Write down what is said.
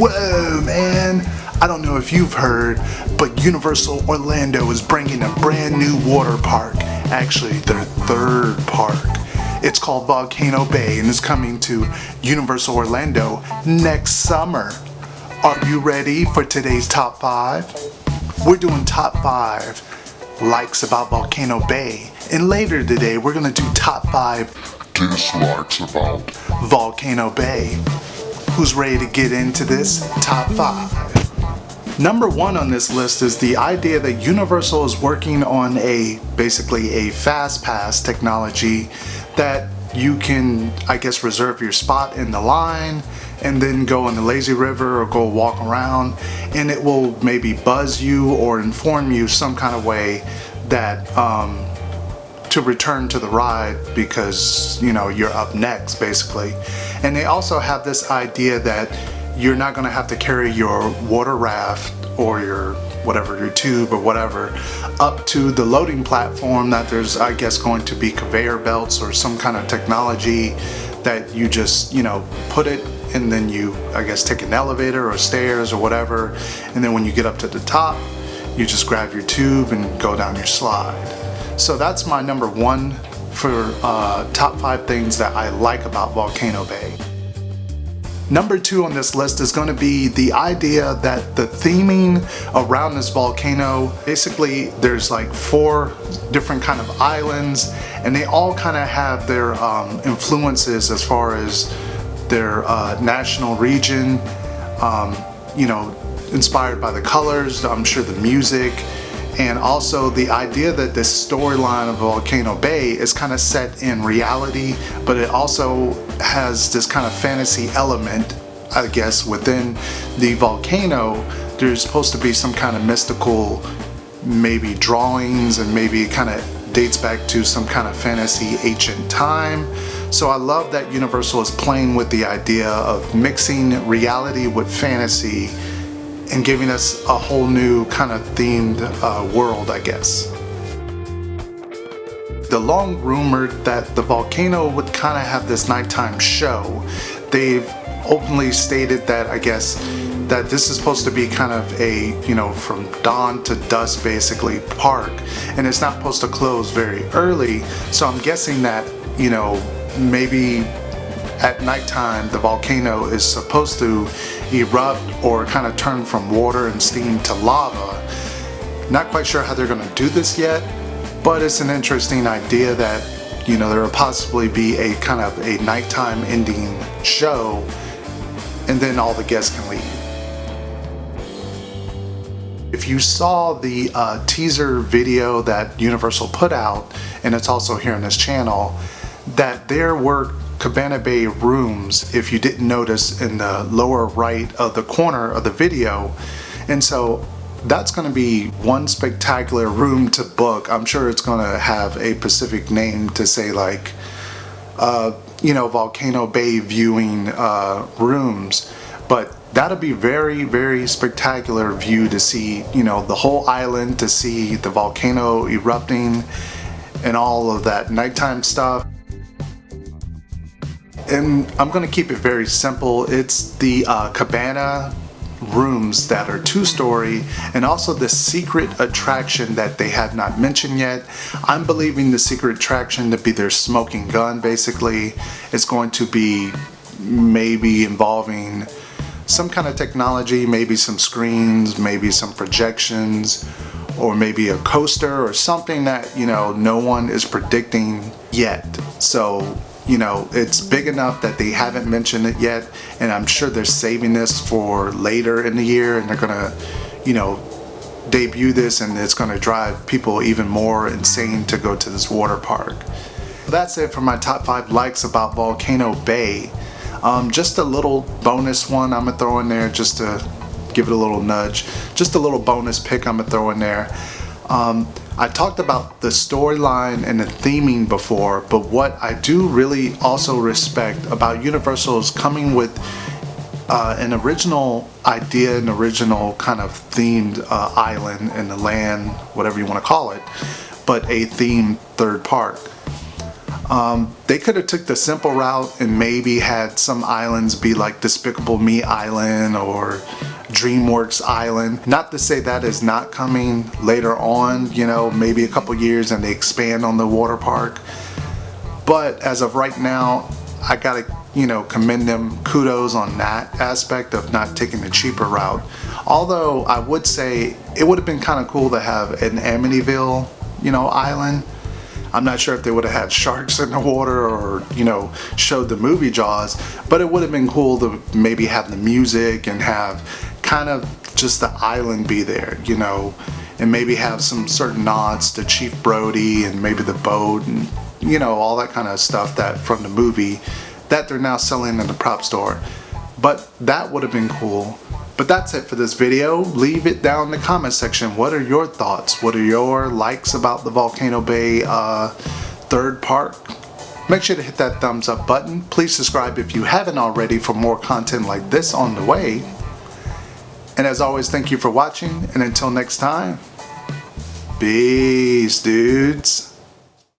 Whoa, man! I don't know if you've heard, but Universal Orlando is bringing a brand new water park. Actually, their third park. It's called Volcano Bay and is coming to Universal Orlando next summer. Are you ready for today's top 5? We're doing top 5 likes about Volcano Bay, and later today we're gonna do top 5 dislikes about Volcano Bay. Who's ready to get into this top 5? Number 1 on this list is the idea that Universal is working on basically a Fastpass technology that you can, I guess, reserve your spot in the line and then go in the lazy river or go walk around, and it will maybe buzz you or inform you some kind of way that to return to the ride because you're up next basically. And they also have this idea that you're not going to have to carry your water raft or your tube or whatever up to the loading platform, that there's, I guess, going to be conveyor belts or some kind of technology that you just put it, and then you, I guess, take an elevator or stairs or whatever, and then when you get up to the top you just grab your tube and go down your slide. So that's my number 1 for top 5 things that I like about Volcano Bay. Number 2 on this list is going to be the idea that the theming around this volcano, basically there's like 4 different kind of islands, and they all kind of have their influences as far as their national region, inspired by the colors, I'm sure the music, and also the idea that this storyline of Volcano Bay is kind of set in reality, but it also has this kind of fantasy element, I guess, within the volcano. There's supposed to be some kind of mystical, maybe drawings, and maybe it kind of dates back to some kind of fantasy ancient time. So I love that Universal is playing with the idea of mixing reality with fantasy and giving us a whole new kind of themed world, I guess. The long rumored that the volcano would kind of have this nighttime show. They've openly stated that, I guess, that this is supposed to be kind of a, from dawn to dusk basically park, and it's not supposed to close very early. So I'm guessing that, maybe at nighttime the volcano is supposed to erupt or kind of turn from water and steam to lava. Not quite sure how they're going to do this yet, but it's an interesting idea that there will possibly be a kind of a nighttime ending show, and then all the guests can leave. If you saw the teaser video that Universal put out, and it's also here on this channel, that there were Cabana Bay Rooms, if you didn't notice, in the lower right of the corner of the video. And so that's going to be one spectacular room to book. I'm sure it's going to have a specific name to say, like, Volcano Bay viewing rooms. But that'll be very, very spectacular view to see, the whole island, to see the volcano erupting and all of that nighttime stuff. And I'm going to keep it very simple. It's the Cabana Rooms that are 2-story, and also the secret attraction that they have not mentioned yet. I'm believing the secret attraction to be their smoking gun. Basically, it's going to be maybe involving some kind of technology, maybe some screens, maybe some projections, or maybe a coaster or something that no one is predicting yet. So it's big enough that they haven't mentioned it yet, and I'm sure they're saving this for later in the year, and they're gonna debut this, and it's gonna drive people even more insane to go to this water park. That's it for my top 5 likes about Volcano Bay. Just a little bonus one I'm gonna throw in there just to give it a little nudge. Just a little bonus pick I'm gonna throw in there. I talked about the storyline and the theming before, but what I do really also respect about Universal is coming with an original idea, an original kind of themed island in the land, whatever you want to call it, but a themed third park. They could have took the simple route and maybe had some islands be like Despicable Me Island or DreamWorks Island. Not to say that is not coming later on, you know, maybe a couple years and they expand on the water park. But as of right now, I gotta, you know, commend them, kudos on that aspect of not taking the cheaper route. Although I would say it would have been kind of cool to have an Amityville, you know, island. I'm not sure if they would have had sharks in the water or, you know, showed the movie Jaws, but it would have been cool to maybe have the music and have kind of just the island be there, you know, and maybe have some certain nods to Chief Brody and maybe the boat and, you know, all that kind of stuff that from the movie that they're now selling in the prop store. But that would have been cool. But that's it for this video. Leave it down in the comment section. What are your thoughts? What are your likes about the Volcano Bay third park? Make sure to hit that thumbs up button. Please subscribe if you haven't already for more content like this on the way. And as always, thank you for watching. And until next time, peace, dudes.